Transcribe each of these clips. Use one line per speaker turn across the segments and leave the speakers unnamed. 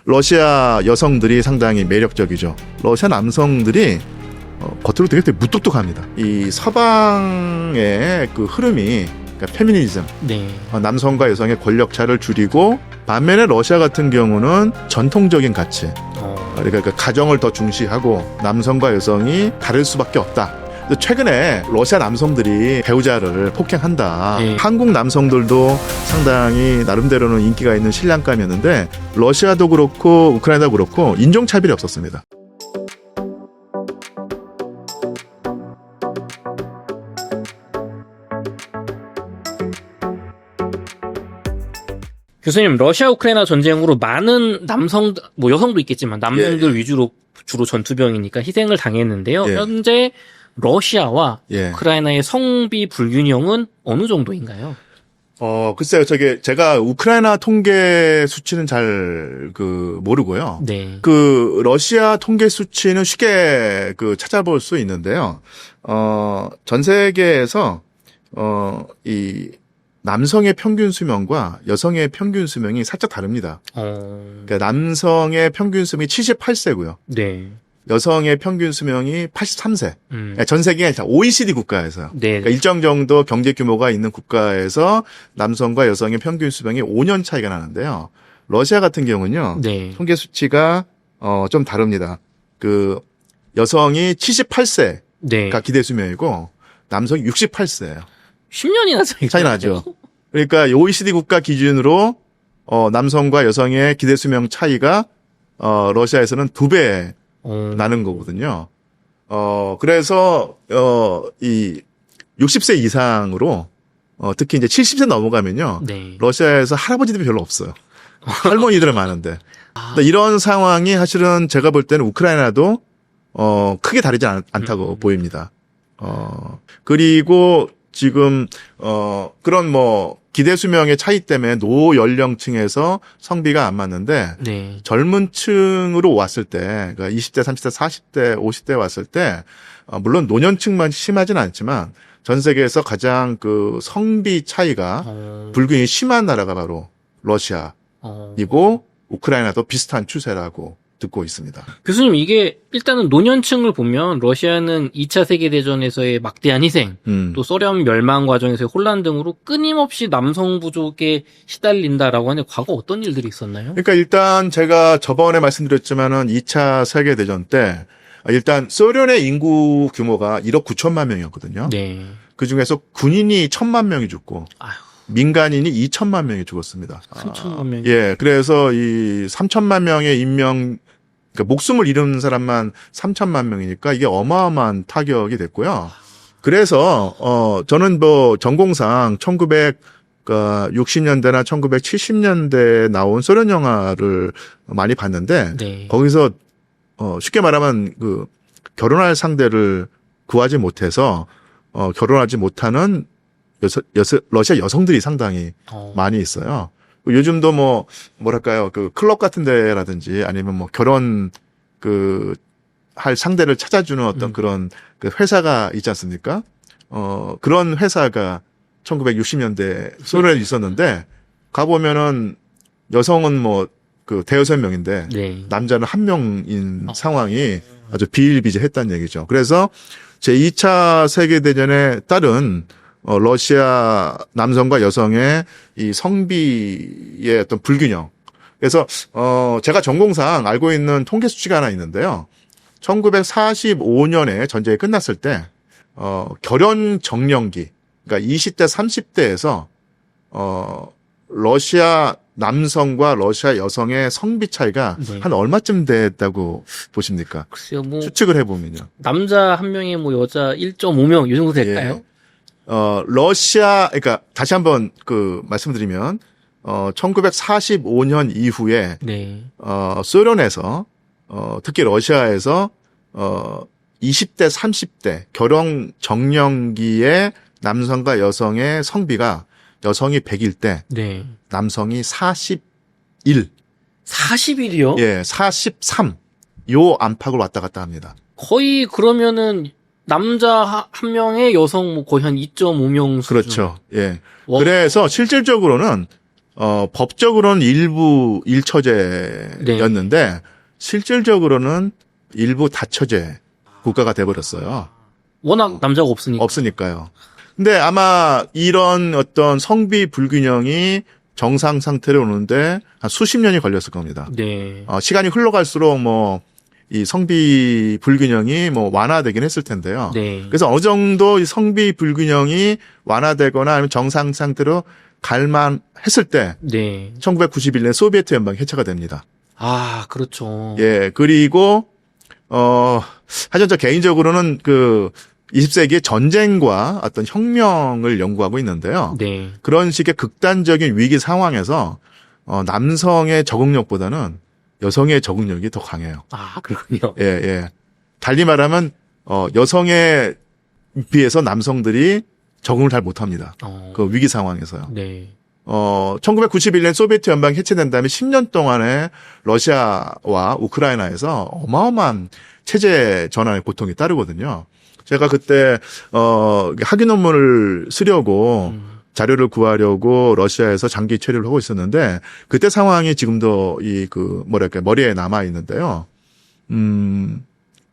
러시아 여성들이 상당히 매력적이죠. 러시아 남성들이 겉으로 되게 무뚝뚝합니다. 이 서방의 그 흐름이 그러니까 페미니즘,
네.
남성과 여성의 권력차를 줄이고 반면에 러시아 같은 경우는 전통적인 가치, 그러니까 그 가정을 더 중시하고 남성과 여성이 다를 수밖에 없다. 최근에 러시아 남성들이 배우자를 폭행한다.
네.
한국 남성들도 상당히 나름대로는 인기가 있는 신랑감이었는데 러시아도 그렇고 우크라이나도 그렇고 인종차별이 없었습니다.
교수님, 러시아 우크라이나 전쟁으로 많은 여성도 있겠지만 남성들 위주로 주로 전투병이니까 희생을 당했는데요.
예.
현재 러시아와
예.
우크라이나의 성비 불균형은 어느 정도인가요?
글쎄요. 제가 우크라이나 통계 수치는 잘 모르고요.
네.
러시아 통계 수치는 쉽게 찾아볼 수 있는데요. 전 세계에서 이 남성의 평균 수명과 여성의 평균 수명이 살짝 다릅니다. 그러니까 남성의 평균 수명이 78세고요.
네.
여성의 평균 수명이 83세. 전 세계 OECD 국가에서요.
네.
그러니까 일정 정도 경제 규모가 있는 국가에서 남성과 여성의 평균 수명이 5년 차이가 나는데요. 러시아 같은 경우는요.
네.
통계 수치가 좀 다릅니다. 여성이 78세가
네.
기대 수명이고 남성이 68세예요.
10년이나
차이 나죠. 그러니까 OECD 국가 기준으로 남성과 여성의 기대 수명 차이가 러시아에서는 2배 나는 거거든요. 그래서 이 60세 이상으로 특히 이제 70세 넘어가면요.
네.
러시아에서 할아버지들이 별로 없어요. 할머니들은 많은데. 이런 상황이 사실은 제가 볼 때는 우크라이나도 크게 다르지 않다고 보입니다. 그리고 지금 그런 기대 수명의 차이 때문에 노 연령층에서 성비가 안 맞는데
네.
젊은 층으로 왔을 때 그러니까 20대, 30대, 40대, 50대 왔을 때 물론 노년층만 심하진 않지만 전 세계에서 가장 성비 차이가 불균이 심한 나라가 바로 러시아이고 우크라이나도 비슷한 추세라고 듣고 있습니다.
교수님, 이게 일단은 노년층을 보면 러시아는 2차 세계대전에서의 막대한 희생, 또 소련 멸망 과정에서의 혼란 등으로 끊임없이 남성 부족에 시달린다라고 하는데 과거 어떤 일들이 있었나요?
그러니까 일단 제가 저번에 말씀드렸지만은 2차 세계대전 때 일단 소련의 인구 규모가 1억 9천만 명이었거든요.
네.
그중에서 군인이 1,000만 명이 죽고
아휴.
민간인이 2천만 명이 죽었습니다.
3천만 명.
예, 그래서 이 3천만 명의 그러니까 목숨을 잃은 사람만 3천만 명이니까 이게 어마어마한 타격이 됐고요. 그래서 저는 전공상 1960년대나 1970년대에 나온 소련 영화를 많이 봤는데
네.
거기서 쉽게 말하면 결혼할 상대를 구하지 못해서 결혼하지 못하는 러시아 여성들이 상당히 많이 있어요. 요즘도 뭐랄까요, 클럽 같은 데라든지 아니면 결혼, 할 상대를 찾아주는 어떤 그런 회사가 있지 않습니까? 그런 회사가 1960년대 소련에 있었는데, 가보면은 여성은 대여섯 명인데,
네.
남자는 한 명인 상황이 아주 비일비재했다는 얘기죠. 그래서 제2차 세계대전에 따른 러시아 남성과 여성의 이 성비의 어떤 불균형. 그래서 제가 전공상 알고 있는 통계 수치가 하나 있는데요. 1945년에 전쟁이 끝났을 때 결혼 정년기, 그러니까 20대 30대에서 러시아 남성과 러시아 여성의 성비 차이가
네.
한 얼마쯤 됐다고 보십니까?
글쎄요,
추측을 해보면요.
남자 한 명에 여자 1.5명 이 정도 될까요?
예. 그러니까 다시 한번 말씀드리면 1945년 이후에
네.
소련에서 특히 러시아에서 20대 30대 결혼 정년기의 남성과 여성의 성비가 여성이 100일 때
네.
남성이 41,
40일이요?
예, 43 요 안팎을 왔다 갔다 합니다.
거의 그러면은 남자 한 명에 여성 거의 한 2.5명 수준.
그렇죠. 예.
와.
그래서 실질적으로는 법적으로는 일부 일처제였는데 실질적으로는 일부 다처제 국가가 돼버렸어요.
워낙 남자가 없으니까.
없으니까요. 근데 아마 이런 어떤 성비 불균형이 정상 상태로 오는데 한 수십 년이 걸렸을 겁니다.
네.
시간이 흘러갈수록 뭐 이 성비 불균형이 뭐 완화되긴 했을 텐데요.
네.
그래서 어느 정도 이 성비 불균형이 완화되거나 아니면 정상 상태로 갈만했을 때
네.
1991년 소비에트 연방이 해체가 됩니다.
아, 그렇죠.
예, 그리고 하여튼 저 개인적으로는 그 20세기의 전쟁과 어떤 혁명을 연구하고 있는데요.
네.
그런 식의 극단적인 위기 상황에서 남성의 적응력보다는 여성의 적응력이 더 강해요.
아, 그렇군요.
예, 예. 달리 말하면 여성에 비해서 남성들이 적응을 잘 못합니다. 그 위기 상황에서요.
네.
1991년 소비에트 연방이 해체된 다음에 10년 동안에 러시아와 우크라이나에서 어마어마한 체제 전환의 고통이 따르거든요. 제가 그때 학위 논문을 쓰려고 자료를 구하려고 러시아에서 장기 체류를 하고 있었는데 그때 상황이 지금도 머리에 남아 있는데요.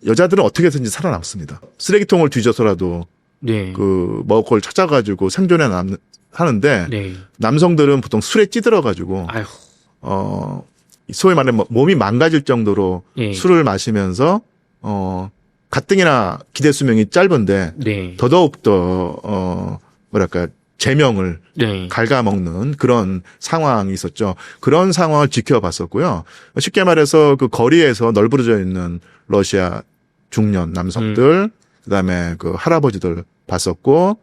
여자들은 어떻게든지 살아남습니다. 쓰레기통을 뒤져서라도
네.
먹을 걸 찾아가지고 생존해 하는데
네.
남성들은 보통 술에 찌들어가지고
아휴.
소위 말하면 몸이 망가질 정도로
네.
술을 마시면서 가뜩이나 기대 수명이 짧은데
네.
더더욱 더 제명을
네.
갉아먹는 그런 상황이 있었죠. 그런 상황을 지켜봤었고요. 쉽게 말해서 그 거리에서 널브러져 있는 러시아 중년 남성들, 그다음에 그 할아버지들 봤었고,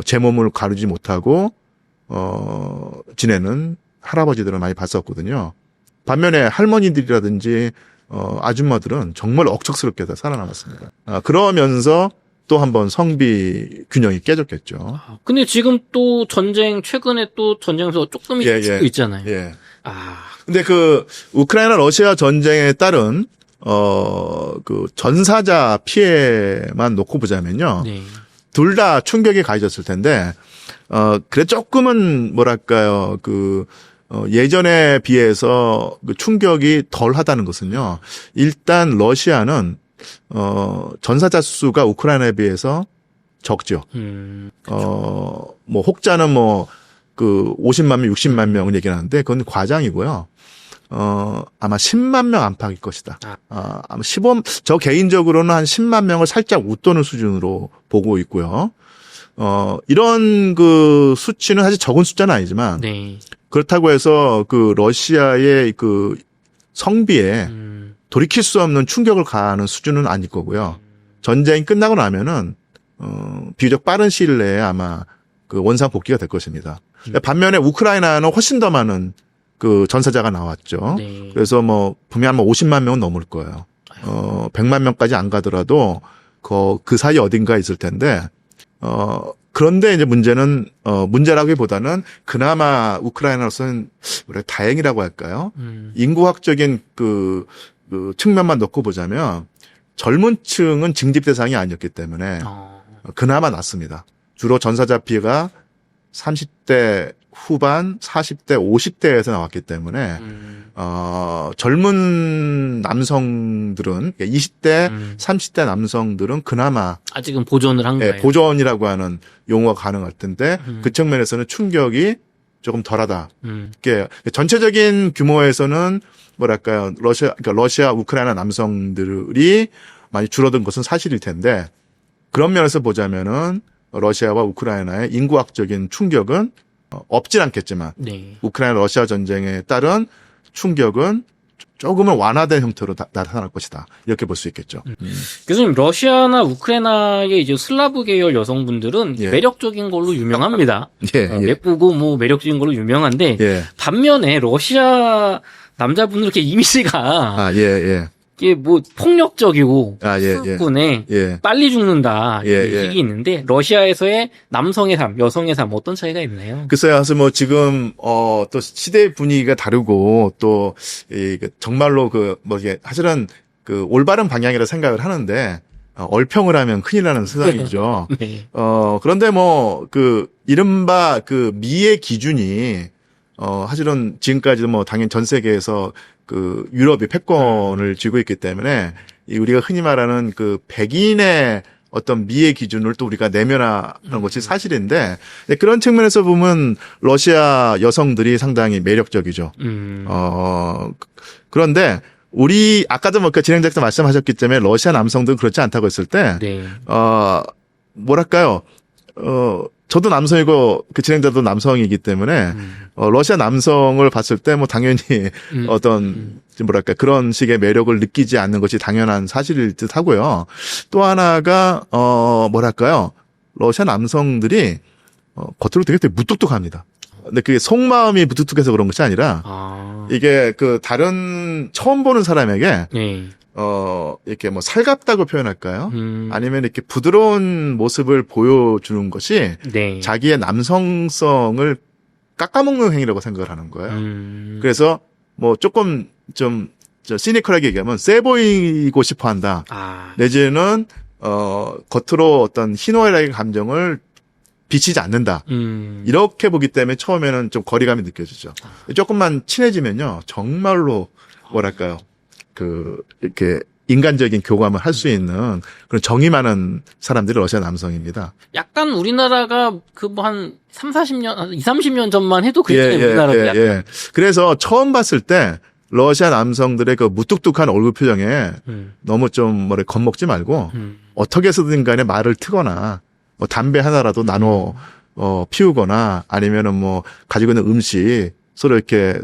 제 몸을 가르지 못하고 지내는 할아버지들을 많이 봤었거든요. 반면에 할머니들이라든지 아줌마들은 정말 억척스럽게 다 살아남았습니다. 그러면서 또 한 번 성비 균형이 깨졌겠죠.
근데 지금 또 최근에 또 전쟁에서 조금 있고 있잖아요.
예.
아.
근데 그 우크라이나 러시아 전쟁에 따른 그 전사자 피해만 놓고 보자면요.
네.
둘 다 충격이 가해졌을 텐데 그래 조금은 뭐랄까요? 예전에 비해서 그 충격이 덜 하다는 것은요. 일단 러시아는 전사자 수가 우크라이나에 비해서 적죠. 혹자는 50만 명, 60만 명을 얘기하는데 그건 과장이고요. 아마 10만 명 안팎일 것이다. 아마 저 개인적으로는 한 10만 명을 살짝 웃도는 수준으로 보고 있고요. 이런 그 수치는 사실 적은 숫자는 아니지만
네.
그렇다고 해서 그 러시아의 그 성비에 돌이킬 수 없는 충격을 가하는 수준은 아닐 거고요. 전쟁이 끝나고 나면은 비교적 빠른 시일 내에 아마 그 원상 복귀가 될 것입니다. 반면에 우크라이나는 훨씬 더 많은 그 전사자가 나왔죠.
네.
그래서 분명 50만 명은 넘을 거예요. 100만 명까지 안 가더라도 그 사이 어딘가에 있을 텐데 그런데 이제 문제라기보다는 그나마 우크라이나로서는 다행이라고 할까요? 인구학적인 그 측면만 놓고 보자면 젊은 층은 징집 대상이 아니었기 때문에 그나마 낫습니다. 주로 전사자 피해가 30대 후반, 40대, 50대에서 나왔기 때문에 젊은 남성들은 20대, 30대 남성들은 그나마
아직은 보존을 한 거예요.
보존이라고 하는 용어가 가능할 텐데 그 측면에서는 충격이 조금 덜하다. 전체적인 규모에서는 뭐랄까요, 러시아, 우크라이나 남성들이 많이 줄어든 것은 사실일 텐데 그런 면에서 보자면은 러시아와 우크라이나의 인구학적인 충격은 없진 않겠지만
네.
우크라이나 러시아 전쟁에 따른 충격은 조금은 완화된 형태로 나타날 것이다. 이렇게 볼 수 있겠죠.
교수님, 러시아나 우크라이나의 이제 슬라브 계열 여성분들은 매력적인 걸로 유명합니다. 예쁘고 매력적인 걸로 유명한데 반면에 러시아 남자분들 이렇게 이미지가 이게 폭력적이고 술꾼에 빨리 죽는다 이런 얘기 있는데 러시아에서의 남성의 삶, 여성의 삶 어떤 차이가 있나요?
글쎄요, 그래서 지금 또 시대 분위기가 다르고 또 정말로 사실은 올바른 방향이라 생각을 하는데 얼평을 하면 큰일 나는 세상이죠.
네.
그런데 이른바 미의 기준이 사실은 지금까지도 뭐 당연히 전 세계에서 그 유럽이 패권을 쥐고 있기 때문에 이 우리가 흔히 말하는 그 백인의 어떤 미의 기준을 또 우리가 내면화하는 것이 사실인데 그런 측면에서 보면 러시아 여성들이 상당히 매력적이죠. 그런데 우리 아까도 뭐 진행자께서 말씀하셨기 때문에 러시아 남성들은 그렇지 않다고 했을 때
네.
뭐랄까요? 저도 남성이고 그 진행자도 남성이기 때문에 러시아 남성을 봤을 때 뭐 당연히 어떤 뭐랄까 그런 식의 매력을 느끼지 않는 것이 당연한 사실일 듯 하고요. 또 하나가 뭐랄까요? 러시아 남성들이 겉으로 되게 무뚝뚝합니다. 근데 그게 속마음이 무뚝뚝해서 그런 것이 아니라 이게 그 다른 처음 보는 사람에게
네.
이렇게 뭐 살갑다고 표현할까요? 아니면 이렇게 부드러운 모습을 보여주는 것이
네.
자기의 남성성을 깎아먹는 행위라고 생각을 하는 거예요. 그래서 뭐 조금 좀 시니컬하게 얘기하면 세 보이고 싶어 한다. 내지는 겉으로 어떤 희노애락의 감정을 비치지 않는다. 이렇게 보기 때문에 처음에는 좀 거리감이 느껴지죠. 조금만 친해지면요. 정말로 뭐랄까요. 이렇게 인간적인 교감을 할 수 있는 그런 정이 많은 사람들이 러시아 남성입니다.
약간 우리나라가 그 뭐 한 30년, 20, 30년 전만 해도 그랬잖아요. 우리나라도 약간.
그래서 처음 봤을 때 러시아 남성들의 그 무뚝뚝한 얼굴 표정에 너무 좀 뭐래 겁먹지 말고 어떻게 해서든 간에 말을 트거나 뭐 담배 하나라도 나눠 피우거나 아니면은 뭐 가지고 있는 음식 서로 이렇게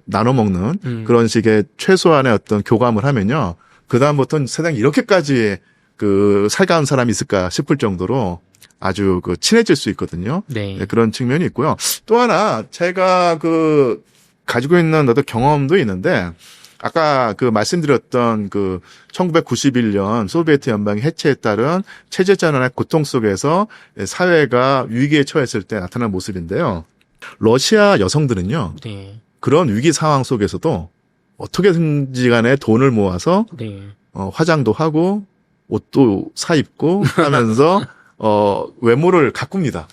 나눠 먹는 그런 식의 최소한의 어떤 교감을 하면요. 그다음부터는 세상에 이렇게까지 그 살가운 사람이 있을까 싶을 정도로 아주 그 친해질 수 있거든요.
네.
그런 측면이 있고요. 또 하나 제가 그 가지고 있는 어떤 경험도 있는데 아까 그 말씀드렸던 그 1991년 소비에트 연방의 해체에 따른 체제 전환의 고통 속에서 사회가 위기에 처했을 때 나타난 모습인데요. 러시아 여성들은요.
네.
그런 위기 상황 속에서도 어떻게든지 간에 돈을 모아서
네.
화장도 하고 옷도 사 입고 하면서 외모를 가꿉니다.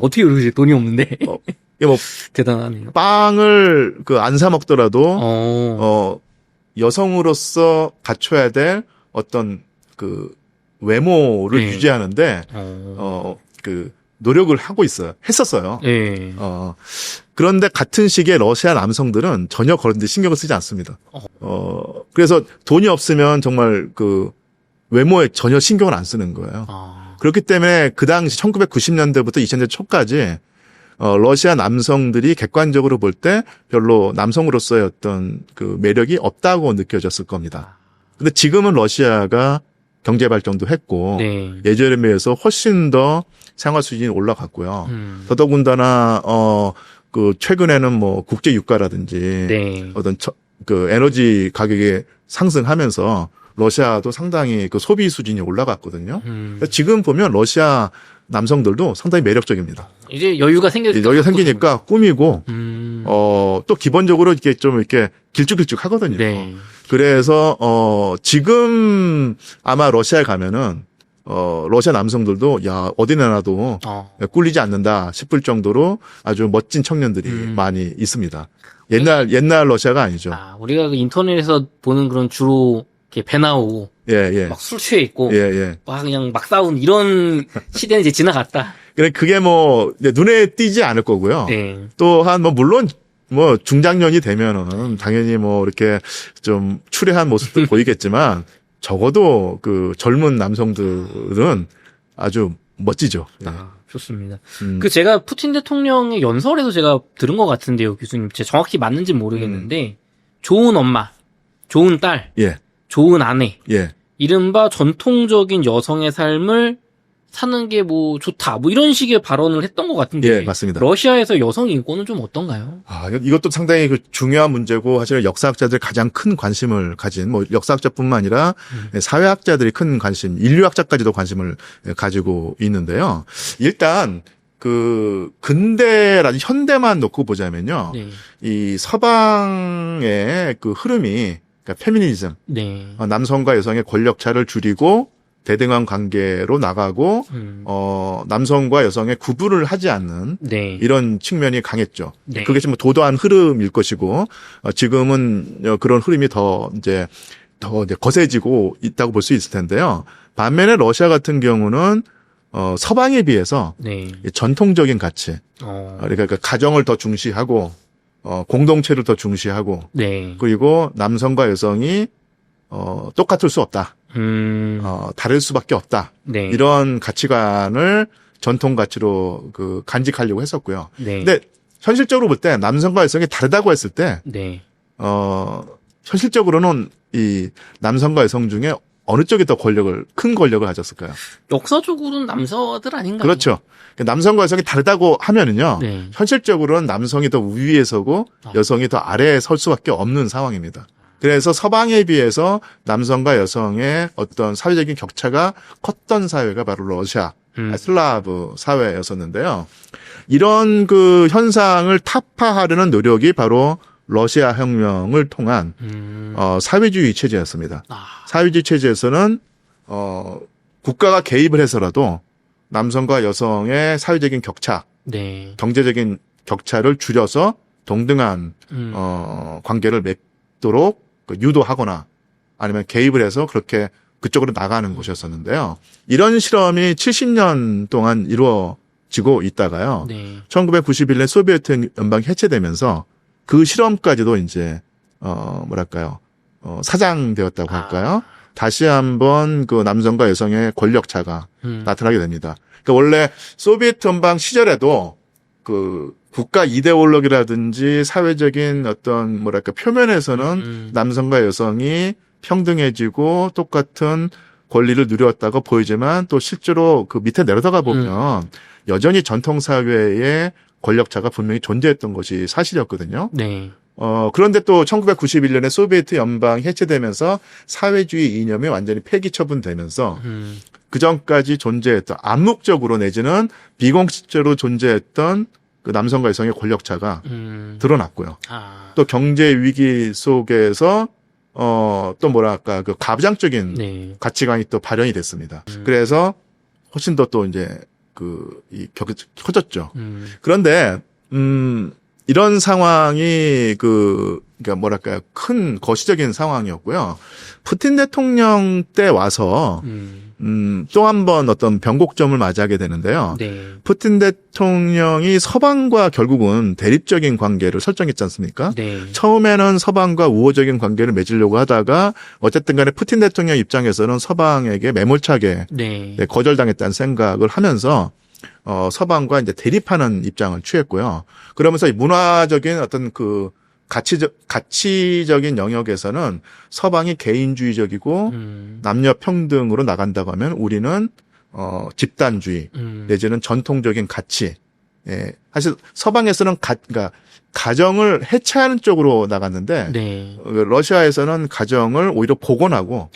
어떻게 그러지? 돈이 없는데.
이게 뭐
대단하네요.
빵을 안 사 먹더라도 여성으로서 갖춰야 될 어떤 그 외모를
네.
유지하는데 그 노력을 하고 했었어요.
네.
그런데 같은 시기에 러시아 남성들은 전혀 그런 데 신경을 쓰지 않습니다. 그래서 돈이 없으면 정말 그 외모에 전혀 신경을 안 쓰는 거예요. 그렇기 때문에 그 당시 1990년대부터 2000년대 초까지 러시아 남성들이 객관적으로 볼 때 별로 남성으로서의 어떤 그 매력이 없다고 느껴졌을 겁니다. 근데 지금은 러시아가 경제 발전도 했고
네.
예전에 비해서 훨씬 더 생활 수준이 올라갔고요. 더더군다나 그 최근에는 뭐 국제 유가라든지
네.
어떤 그 에너지 가격이 상승하면서 러시아도 상당히 그 소비 수준이 올라갔거든요. 지금 보면 러시아 남성들도 상당히 매력적입니다.
이제 여유가
생기니까 꾸미고 또 기본적으로 이렇게 좀 이렇게 길쭉길쭉 하거든요.
네.
그래서 지금 아마 러시아에 가면은 러시아 남성들도 야 어디 나라도 꿀리지 않는다 싶을 정도로 아주 멋진 청년들이 많이 있습니다. 옛날 러시아가 아니죠.
우리가 그 인터넷에서 보는 그런 주로 이렇게 배 나오고 막 술 취해 있고 막 그냥 막 싸운 이런 시대는 이제 지나갔다.
그게 뭐 눈에 띄지 않을 거고요.
네.
또한 뭐 물론 뭐 중장년이 되면은 당연히 뭐 이렇게 좀 추레한 모습도 보이겠지만 적어도 그 젊은 남성들은 아주 멋지죠.
좋습니다. 그 제가 푸틴 대통령의 연설에서 제가 들은 것 같은데요, 교수님. 제가 정확히 맞는지는 모르겠는데 좋은 엄마, 좋은 딸, 좋은 아내, 이른바 전통적인 여성의 삶을 사는 게 뭐 좋다, 뭐 이런 식의 발언을 했던 것 같은데.
맞습니다.
러시아에서 여성 인권은 좀 어떤가요?
이것도 상당히 그 중요한 문제고 사실 역사학자들이 가장 큰 관심을 가진 뭐 역사학자뿐만 아니라 사회학자들이 큰 관심, 인류학자까지도 관심을 가지고 있는데요. 일단 그 근대라든지 현대만 놓고 보자면요. 이 서방의 그 흐름이 그러니까 페미니즘, 남성과 여성의 권력차를 줄이고 대등한 관계로 나가고 남성과 여성의 구분을 하지 않는
네.
이런 측면이 강했죠.
네.
그게 좀 도도한 흐름일 것이고 지금은 그런 흐름이 더 이제 거세지고 있다고 볼 수 있을 텐데요. 반면에 러시아 같은 경우는 서방에 비해서
네.
전통적인 가치, 그러니까 가정을 더 중시하고 공동체를 더 중시하고
네.
그리고 남성과 여성이 똑같을 수 없다. 다를 수밖에 없다.
네.
이런 가치관을 전통 가치로 간직하려고 했었고요.
네.
근데 현실적으로 볼 때 남성과 여성이 다르다고 했을 때
네.
현실적으로는 이 남성과 여성 중에 어느 쪽이 더 큰 권력을 가졌을까요?
역사적으로는 남자들 아닌가요?
그렇죠. 남성과 여성이 다르다고 하면은요.
네.
현실적으로는 남성이 더 위에 서고 여성이 더 아래에 설 수밖에 없는 상황입니다. 그래서 서방에 비해서 남성과 여성의 어떤 사회적인 격차가 컸던 사회가 바로 러시아, 슬라브 사회였었는데요. 이런 현상을 타파하려는 노력이 바로 러시아 혁명을 통한 사회주의 체제였습니다. 사회주의 체제에서는 국가가 개입을 해서라도 남성과 여성의 사회적인 격차,
네.
경제적인 격차를 줄여서 동등한 관계를 맺도록 유도하거나 아니면 개입을 해서 그렇게 그쪽으로 나가는 곳이었었는데요. 이런 실험이 70년 동안 이루어지고 있다가요.
네.
1991년 소비에트 연방이 해체되면서 그 실험까지도 이제 사장되었다고 할까요? 다시 한번 남성과 여성의 권력 차가 나타나게 됩니다. 그러니까 원래 소비에트 연방 시절에도 국가 이데올로기라든지 사회적인 어떤 표면에서는 남성과 여성이 평등해지고 똑같은 권리를 누렸다고 보이지만 또 실제로 밑에 내려다가 보면 여전히 전통 사회의 권력차가 분명히 존재했던 것이 사실이었거든요.
네.
그런데 또 1991년에 소비에트 연방이 해체되면서 사회주의 이념이 완전히 폐기 처분되면서 그 전까지 존재했던 암묵적으로 내지는 비공식적으로 존재했던 남성과 여성의 권력차가 드러났고요. 또 경제 위기 속에서 또 가부장적인
네.
가치관이 또 발현이 됐습니다. 그래서 훨씬 더 또 이제 이 격이 커졌죠. 그런데 이런 상황이 큰 거시적인 상황이었고요. 푸틴 대통령 때 와서 또 한 번 어떤 변곡점을 맞이하게 되는데요.
네.
푸틴 대통령이 서방과 결국은 대립적인 관계를 설정했지 않습니까?
네.
처음에는 서방과 우호적인 관계를 맺으려고 하다가 어쨌든 간에 푸틴 대통령 입장에서는 서방에게 매몰차게
네.
거절당했다는 생각을 하면서 서방과 이제 대립하는 입장을 취했고요. 그러면서 문화적인 어떤 가치적인 영역에서는 서방이 개인주의적이고 남녀 평등으로 나간다고 하면 우리는 집단주의 내지는 전통적인 가치. 예. 사실 서방에서는 그러니까 가정을 해체하는 쪽으로 나갔는데
네.
러시아에서는 가정을 오히려 복원하고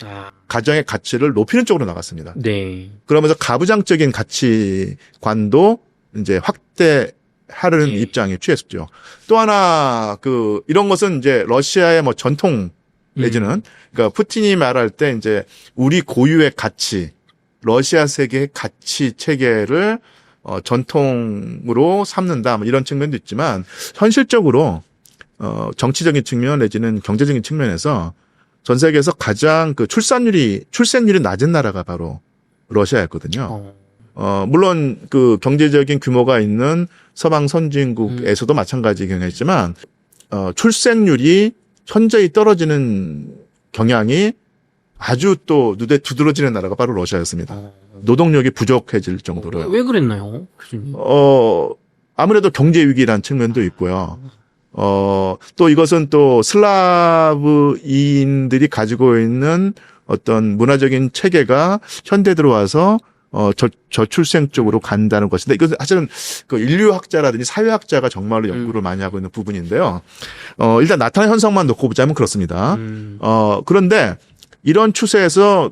가정의 가치를 높이는 쪽으로 나갔습니다.
네.
그러면서 가부장적인 가치관도 이제 확대하려는
네.
입장에 취했죠. 또 하나 이런 것은 이제 러시아의 전통 내지는 그러니까 푸틴이 말할 때 이제 우리 고유의 가치, 러시아 세계의 가치 체계를 전통으로 삼는다 이런 측면도 있지만 현실적으로 정치적인 측면 내지는 경제적인 측면에서 전 세계에서 가장 출생률이 낮은 나라가 바로 러시아였거든요. 물론 경제적인 규모가 있는 서방 선진국에서도 마찬가지 경향이지만 출생률이 현저히 떨어지는 경향이 아주 또 눈에 두드러지는 나라가 바로 러시아였습니다. 노동력이 부족해질 정도로.
왜 그랬나요, 교수님?
아무래도 경제 위기라는 측면도 있고요. 또 이것은 또 슬라브인들이 가지고 있는 어떤 문화적인 체계가 현대 들어와서 저출생 쪽으로 간다는 것인데 이것은 사실은 인류학자라든지 사회학자가 정말로 연구를 많이 하고 있는 부분인데요. 일단 나타난 현상만 놓고 보자면 그렇습니다. 그런데 이런 추세에서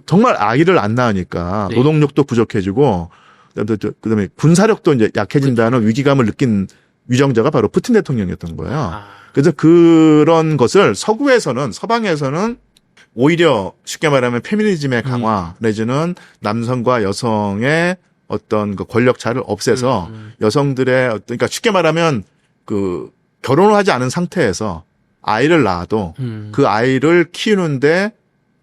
정말 아이를 안 낳으니까
네.
노동력도 부족해지고 그다음에 군사력도 이제 약해진다는 위기감을 느낀 위정자가 바로 푸틴 대통령이었던 거예요. 그래서 그런 것을 서방에서는 오히려 쉽게 말하면 페미니즘의 강화 내지는 남성과 여성의 어떤 그 권력 차를 없애서 여성들의 어떤 그러니까 쉽게 말하면 그 결혼을 하지 않은 상태에서 아이를 낳아도 그 아이를 키우는데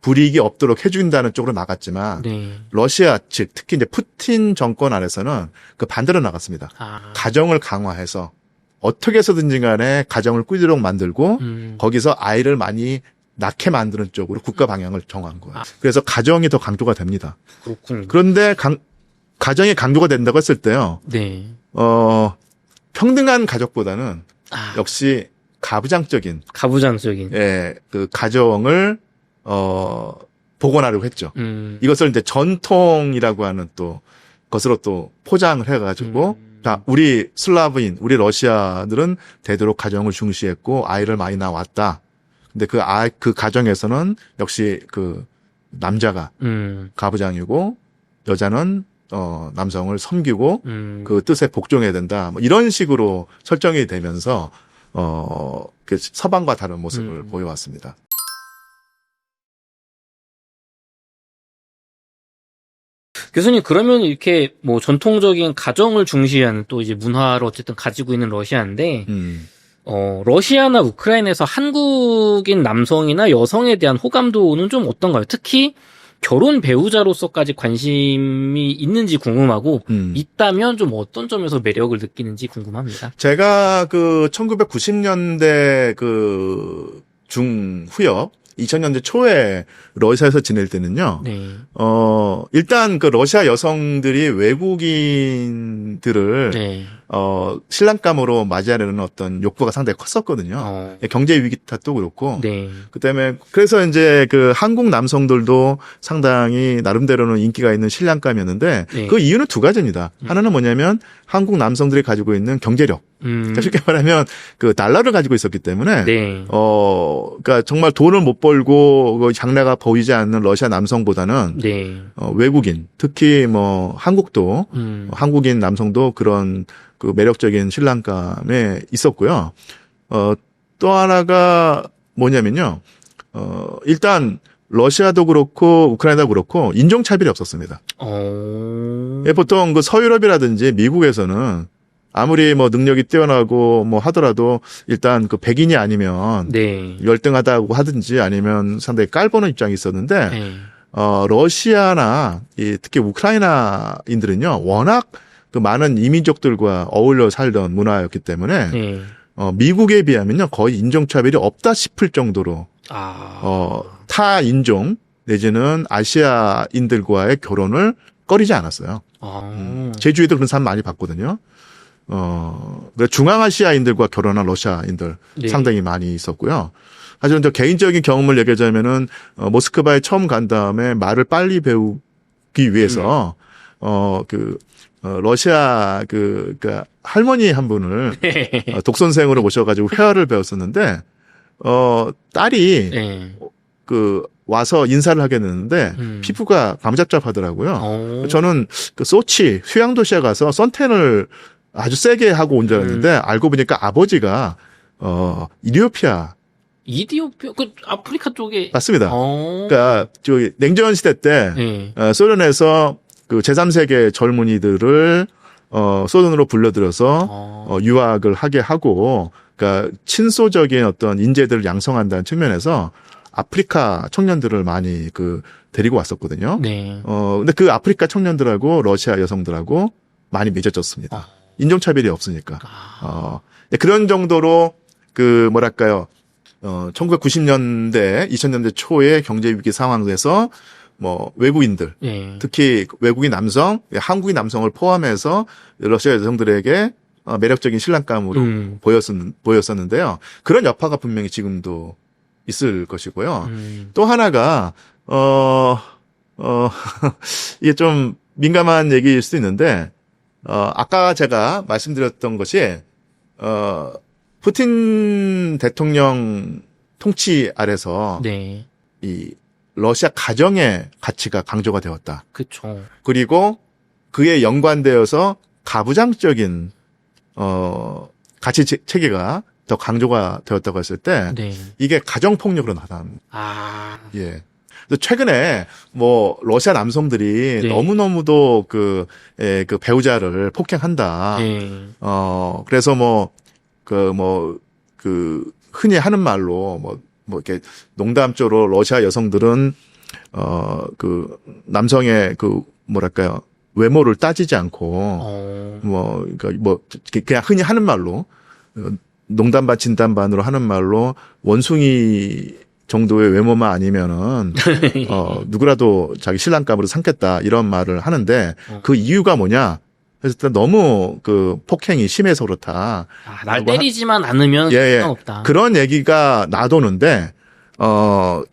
불이익이 없도록 해준다는 쪽으로 나갔지만
네.
러시아 측 특히 이제 푸틴 정권 안에서는 그 반대로 나갔습니다.
아.
가정을 강화해서 어떻게 해서든지 간에 가정을 꾸리도록 만들고 거기서 아이를 많이 낳게 만드는 쪽으로 국가 방향을 정한 거예요. 그래서 가정이 더 강조가 됩니다.
그렇군요.
그런데 가정이 강조가 된다고 했을 때요.
네.
평등한 가족보다는
아,
역시 가부장적인
가부장적인.
예, 그 가정을 복원하려고 했죠. 이것을 이제 전통이라고 하는 또 것으로 또 포장을 해가지고 자, 우리 슬라브인, 우리 러시아들은 되도록 가정을 중시했고 아이를 많이 낳았다. 근데 그 가정에서는 역시 그 남자가 가부장이고 여자는 남성을 섬기고 그 뜻에 복종해야 된다. 뭐 이런 식으로 설정이 되면서 그 서방과 다른 모습을 보여왔습니다.
교수님, 그러면 이렇게 뭐 전통적인 가정을 중시하는 또 이제 문화를 어쨌든 가지고 있는 러시아인데, 러시아나 우크라이나에서 한국인 남성이나 여성에 대한 호감도는 좀 어떤가요? 특히 결혼 배우자로서까지 관심이 있는지 궁금하고, 있다면 좀 어떤 점에서 매력을 느끼는지 궁금합니다.
제가 그 1990년대 그 중후엽 2000년대 초에 러시아에서 지낼 때는요.
네.
일단 그 러시아 여성들이 외국인들을
네.
신랑감으로 맞이하려는 어떤 욕구가 상당히 컸었거든요. 경제 위기 탓도 그렇고.
네.
그다음에 그래서 이제 그 한국 남성들도 상당히 나름대로는 인기가 있는 신랑감이었는데
네.
그 이유는 두 가지입니다. 하나는 뭐냐면 한국 남성들이 가지고 있는 경제력. 그러니까 쉽게 말하면 그 달러를 가지고 있었기 때문에
네.
그러니까 정말 돈을 못 벌고 그 장래가 보이지 않는 러시아 남성보다는
네.
외국인 특히 뭐 한국도 한국인 남성도 그런 그 매력적인 신랑감에 있었고요. 또 하나가 뭐냐면요. 일단 러시아도 그렇고 우크라이나도 그렇고 인종차별이 없었습니다. 보통 그 서유럽이라든지 미국에서는 아무리 뭐 능력이 뛰어나고 뭐 하더라도 일단 그 백인이 아니면
네.
열등하다고 하든지 아니면 상당히 깔보는 입장이 있었는데
네.
러시아나 특히 우크라이나인들은요 워낙 그 많은 이민족들과 어울려 살던 문화였기 때문에
네.
미국에 비하면요 거의 인종차별이 없다 싶을 정도로 타 인종 내지는 아시아인들과의 결혼을 꺼리지 않았어요. 제주에도 그런 사람 많이 봤거든요. 중앙아시아인들과 결혼한 러시아인들
네.
상당히 많이 있었고요. 하지만 저 개인적인 경험을 얘기하자면은 모스크바에 처음 간 다음에 말을 빨리 배우기 위해서 러시아 그 할머니 한 분을 독선생으로 모셔가지고 회화를 배웠었는데 딸이
네.
그 와서 인사를 하게 됐는데 피부가 감잡잡하더라고요. 저는 그 소치 휴양도시에 가서 선탠을 아주 세게 하고 온 줄 알았는데 알고 보니까 아버지가 이디오피아
그 아프리카 쪽에
맞습니다. 그러니까 저 냉전 시대 때
네.
소련에서 그 제3세계 젊은이들을 소련으로 불러들여서 유학을 하게 하고 그러니까 친소적인 어떤 인재들을 양성한다는 측면에서 아프리카 청년들을 많이 그 데리고 왔었거든요.
네.
근데 그 아프리카 청년들하고 러시아 여성들하고 많이 맺어졌습니다. 인종차별이 없으니까. 그런 정도로 그 뭐랄까요. 1990년대, 2000년대 초에 경제위기 상황에서 뭐 외국인들,
네.
특히 외국인 남성, 한국인 남성을 포함해서 러시아 여성들에게 매력적인 신랑감으로 보였었는데요. 그런 여파가 분명히 지금도 있을 것이고요. 또 하나가 이게 좀 민감한 얘기일 수도 있는데 아까 제가 말씀드렸던 것이 푸틴 대통령 통치 아래서
네.
이 러시아 가정의 가치가 강조가 되었다.
그렇죠.
그리고 그에 연관되어서 가부장적인 가치 체계가 더 강조가 되었다고 했을 때
네.
이게 가정 폭력으로 나타납니다.
아,
예. 그래서 최근에 뭐 러시아 남성들이
네.
너무너무도 그 배우자를 폭행한다.
네.
그래서 흔히 하는 말로 이렇게 농담조로 러시아 여성들은 그 남성의 그 뭐랄까요 외모를 따지지 않고 그냥 흔히 하는 말로 농담 반 진담 반으로 하는 말로 원숭이 정도의 외모만 아니면은 누구라도 자기 신랑감으로 삼겠다 이런 말을 하는데 그 이유가 뭐냐? 그래서 일단 너무 그 폭행이 심해서 그렇다.
아, 날 때리지만 않으면 상관없다.
그런 얘기가 나도는데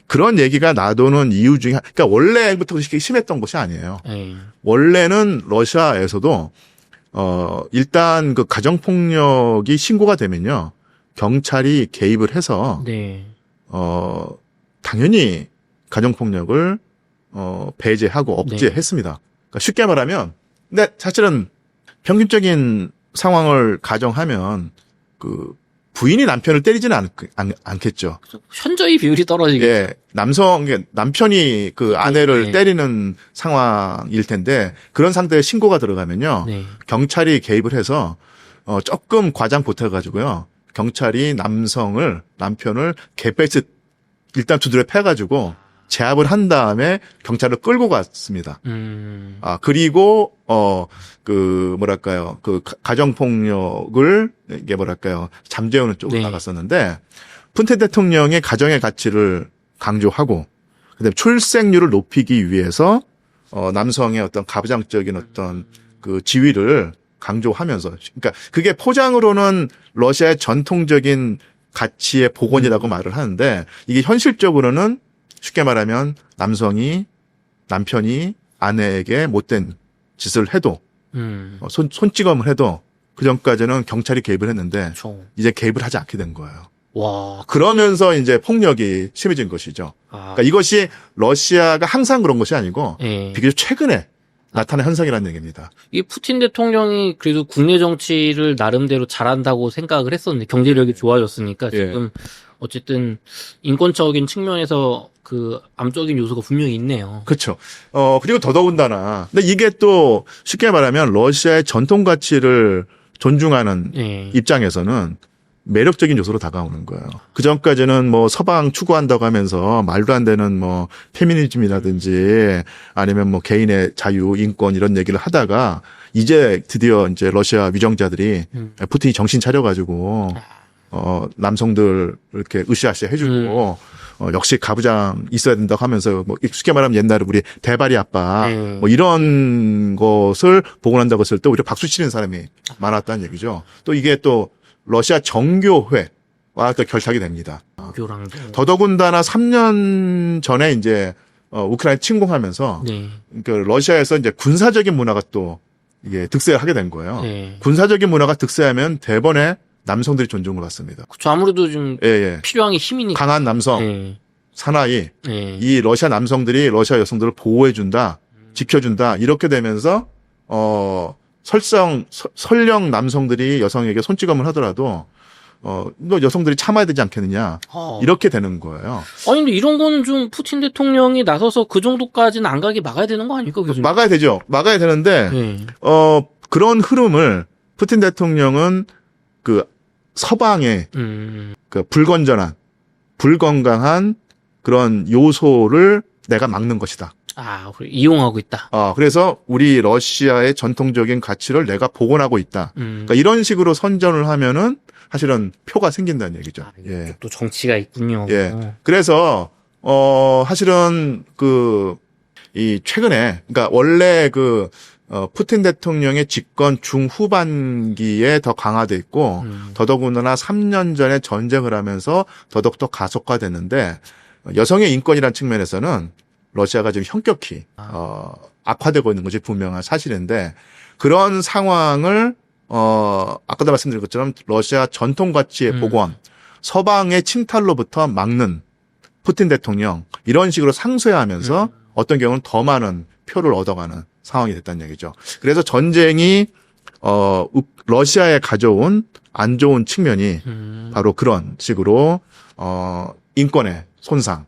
그런 얘기가 나도는 이유 중에 그러니까 원래부터 그렇게 심했던 것이 아니에요.
네.
원래는 러시아에서도 일단 그 가정 폭력이 신고가 되면요. 경찰이 개입을 해서
네.
당연히 가정 폭력을 배제하고 억제했습니다. 그러니까 쉽게 말하면 근데 사실은 평균적인 상황을 가정하면 그 부인이 남편을 때리지는 않겠죠.
현저히 비율이 떨어지겠죠.
예, 남편이 그 아내를 때리는 상황일 텐데 그런 상태에 신고가 들어가면요.
네.
경찰이 개입을 해서 조금 과장 보태가지고요. 경찰이 남편을 개패스 일단 두드려 패가지고 제압을 한 다음에 경찰을 끌고 갔습니다. 그리고 그 가정폭력을 이게 잠재우는 쪽으로 나갔었는데 푸틴 대통령의 가정의 가치를 강조하고 그다음에 출생률을 높이기 위해서 남성의 어떤 가부장적인 어떤 그 지위를 강조하면서 그러니까 그게 포장으로는 러시아의 전통적인 가치의 복원이라고 말을 하는데 이게 현실적으로는 쉽게 말하면 남편이 아내에게 못된 짓을 해도 손찌검을 해도 그 전까지는 경찰이 개입을 했는데
그렇죠.
이제 개입을 하지 않게 된 거예요.
와,
그러면서 이제 폭력이 심해진 것이죠. 그러니까 이것이 러시아가 항상 그런 것이 아니고 비교적 최근에 나타난 현상이라는 얘기입니다.
이 푸틴 대통령이 그래도 국내 정치를 나름대로 잘한다고 생각을 했었는데 경제력이 좋아졌으니까 지금 어쨌든 인권적인 측면에서 그 암적인 요소가 분명히 있네요.
그렇죠. 그리고 더더군다나 근데 이게 또 쉽게 말하면 러시아의 전통 가치를 존중하는 입장에서는 매력적인 요소로 다가오는 거예요. 그 전까지는 뭐 서방 추구한다고 하면서 말도 안 되는 뭐 페미니즘이라든지 아니면 뭐 개인의 자유, 인권 이런 얘기를 하다가 이제 드디어 이제 러시아 위정자들이 푸틴이 정신 차려가지고 남성들 이렇게 으쌰으쌰 해주고 역시 가부장 있어야 된다고 하면서 뭐 쉽게 말하면 옛날에 우리 대바리 아빠 뭐 이런 것을 복원한다고 했을 때 오히려 박수 치는 사람이 많았다는 얘기죠. 또 이게 또 러시아 정교회와 또 결탁이 됩니다. 더더군다나 3년 전에 이제 우크라이나 침공하면서 그 러시아에서 이제 군사적인 문화가 또 이게 득세를 하게 된 거예요. 군사적인 문화가 득세하면 대번에 남성들이 존중을 받습니다.
그렇죠. 아무래도 좀 필요한 게 힘이니까.
강한 남성, 사나이, 이 러시아 남성들이 러시아 여성들을 보호해준다, 지켜준다 이렇게 되면서 설령 남성들이 여성에게 손찌검을 하더라도 너 여성들이 참아야 되지 않겠느냐 이렇게 되는 거예요.
아니 근데 이런 거는 좀 푸틴 대통령이 나서서 그 정도까지는 안 가게 막아야 되는 거 아닙니까? 교수님?
막아야 되죠. 막아야 되는데 그런 흐름을 푸틴 대통령은 그 서방의 그 불건강한 그런 요소를 내가 막는 것이다.
이용하고 있다.
그래서 우리 러시아의 전통적인 가치를 내가 복원하고 있다. 그러니까 이런 식으로 선전을 하면은 사실은 표가 생긴다는 얘기죠.
또 정치가 있군요.
그래서 사실은 이 최근에 그러니까 원래 푸틴 대통령의 집권 중후반기에 더 강화돼 있고 더더군다나 3년 전에 전쟁을 하면서 더더욱 가속화됐는데 여성의 인권이라는 측면에서는 러시아가 지금 현격히 악화되고 있는 것이 분명한 사실인데 그런 상황을 아까도 말씀드린 것처럼 러시아 전통 가치의 복원, 서방의 침탈로부터 막는 푸틴 대통령 이런 식으로 상쇄하면서 어떤 경우는 더 많은 표를 얻어가는 상황이 됐다는 얘기죠. 그래서 전쟁이 러시아에 가져온 안 좋은 측면이 바로 그런 식으로 인권의 손상,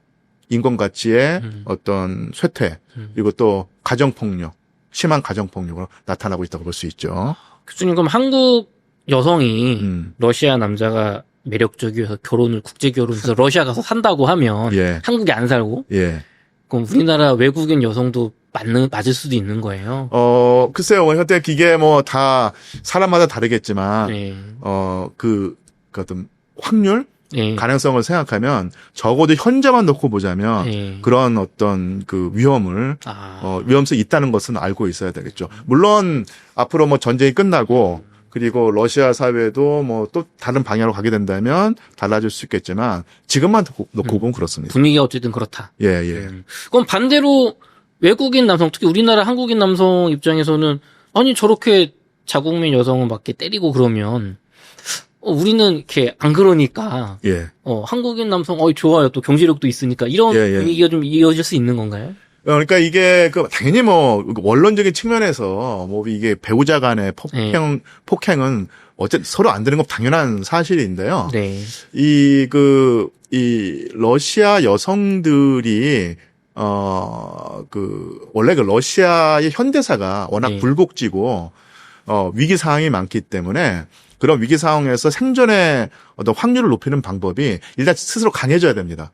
인권 가치의 어떤 쇠퇴, 그리고 또 가정폭력, 심한 가정폭력으로 나타나고 있다고 볼 수 있죠.
교수님, 그럼 한국 여성이 러시아 남자가 매력적이어서 국제 결혼해서 러시아 가서 산다고 하면
예.
한국에 안 살고
예.
그럼 우리나라 외국인 여성도 맞을 수도 있는 거예요.
글쎄요. 현대 이게 뭐 다 사람마다 다르겠지만
네.
그 어떤 확률,
네.
가능성을 생각하면 적어도 현재만 놓고 보자면
네.
그런 어떤 그 위험을 위험성이 있다는 것은 알고 있어야 되겠죠. 물론 앞으로 뭐 전쟁이 끝나고 그리고 러시아 사회도 뭐 또 다른 방향으로 가게 된다면 달라질 수 있겠지만 지금만 놓고 보면 그렇습니다.
분위기가 어쨌든 그렇다.
예, 예.
그럼 반대로 외국인 남성, 특히 우리나라 한국인 남성 입장에서는 아니 저렇게 자국민 여성을 막 이렇게 때리고 그러면 우리는 이렇게 안 그러니까
예.
한국인 남성 좋아요. 또 경제력도 있으니까 이런
예, 예.
분위기가 좀 이어질 수 있는 건가요?
그러니까 이게 당연히 뭐 원론적인 측면에서 뭐 이게 배우자 간의 폭행은 어쨌든 서로 안 되는 건 당연한 사실인데요.
네.
이 러시아 여성들이 원래 그 러시아의 현대사가 워낙
네.
굴곡지고 위기 상황이 많기 때문에 그런 위기 상황에서 생존의 어떤 확률을 높이는 방법이 일단 스스로 강해져야 됩니다.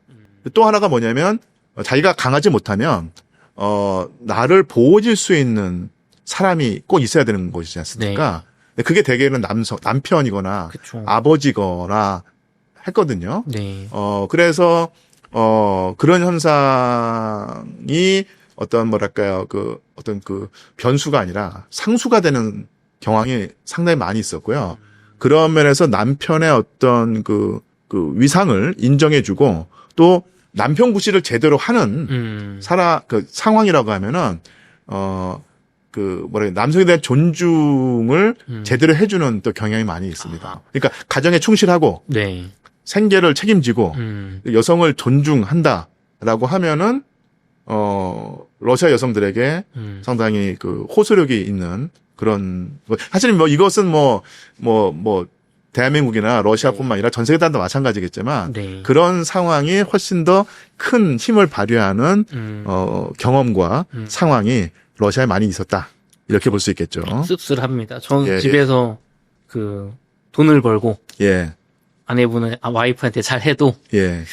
또 하나가 뭐냐면 자기가 강하지 못하면 나를 보호해줄 수 있는 사람이 꼭 있어야 되는 것이지 않습니까? 근데 그게 대개는 남편이거나
그쵸.
아버지거나 했거든요.
네.
그래서 그런 현상이 어떤 뭐랄까요 어떤 변수가 아니라 상수가 되는 경향이 상당히 많이 있었고요. 그런 면에서 남편의 어떤 그 위상을 인정해주고 또 남편 구실을 제대로 하는 상황이라고 하면은 남성에 대한 존중을 제대로 해주는 또 경향이 많이 있습니다. 그러니까 가정에 충실하고
네.
생계를 책임지고 여성을 존중한다라고 하면은 러시아 여성들에게 상당히 호소력이 있는 그런 사실 뭐 이것은 대한민국이나 러시아뿐만 아니라 전 세계 다 마찬가지겠지만
네.
그런 상황이 훨씬 더 큰 힘을 발휘하는 경험과 상황이 러시아에 많이 있었다 이렇게 볼 수 있겠죠.
씁쓸합니다. 전 집에서 돈을 벌고
예.
아내분은 와이프한테 잘 해도
예.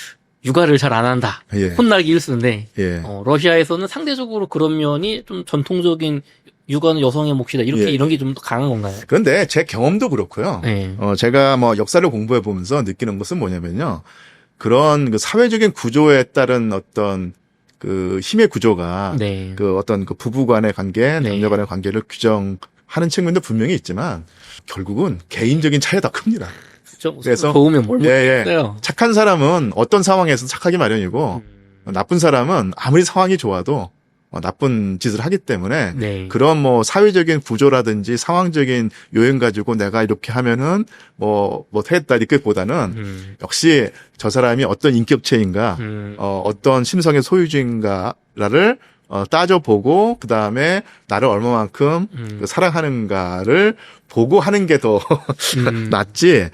육아를 잘 안 한다.
예.
혼나기 일쑤인데
예.
러시아에서는 상대적으로 그런 면이 좀 전통적인 육아는 여성의 몫이다. 이런 게 좀 더 강한 건가요?
그런데 제 경험도 그렇고요.
네.
제가 뭐 역사를 공부해 보면서 느끼는 것은 뭐냐면요. 그런 사회적인 구조에 따른 어떤 힘의 구조가
네.
어떤 부부 간의 관계,
네.
남녀 간의 관계를 규정하는 측면도 분명히 있지만 결국은 개인적인 차이가 더 큽니다.
그래서 좋으면 뭘 못했어요.
착한 사람은 어떤 상황에서 착하기 마련이고 나쁜 사람은 아무리 상황이 좋아도 나쁜 짓을 하기 때문에
네.
그런 사회적인 구조라든지 상황적인 요인 가지고 내가 이렇게 하면은 했다 이렇게보다는 역시 저 사람이 어떤 인격체인가 어떤 심성의 소유주인가를 따져보고 그다음에 나를 얼마만큼 사랑하는가를 보고 하는 게 더 낫지.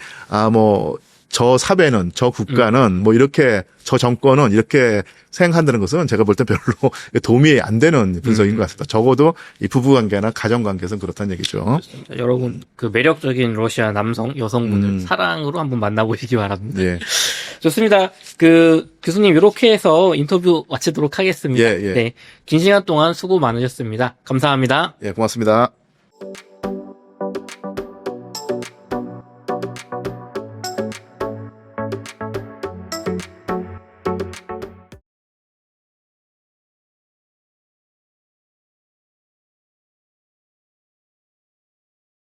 저 사회는, 저 국가는, 이렇게, 저 정권은 이렇게 생각한다는 것은 제가 볼 때 별로 도움이 안 되는 분석인 것 같습니다. 적어도 이 부부관계나 가정관계에서는 그렇다는 얘기죠.
자, 여러분, 매력적인 러시아 여성분들 사랑으로 한번 만나보시기 바랍니다.
예.
좋습니다. 교수님, 이렇게 해서 인터뷰 마치도록 하겠습니다.
예, 예.
네. 긴 시간 동안 수고 많으셨습니다. 감사합니다.
예, 고맙습니다.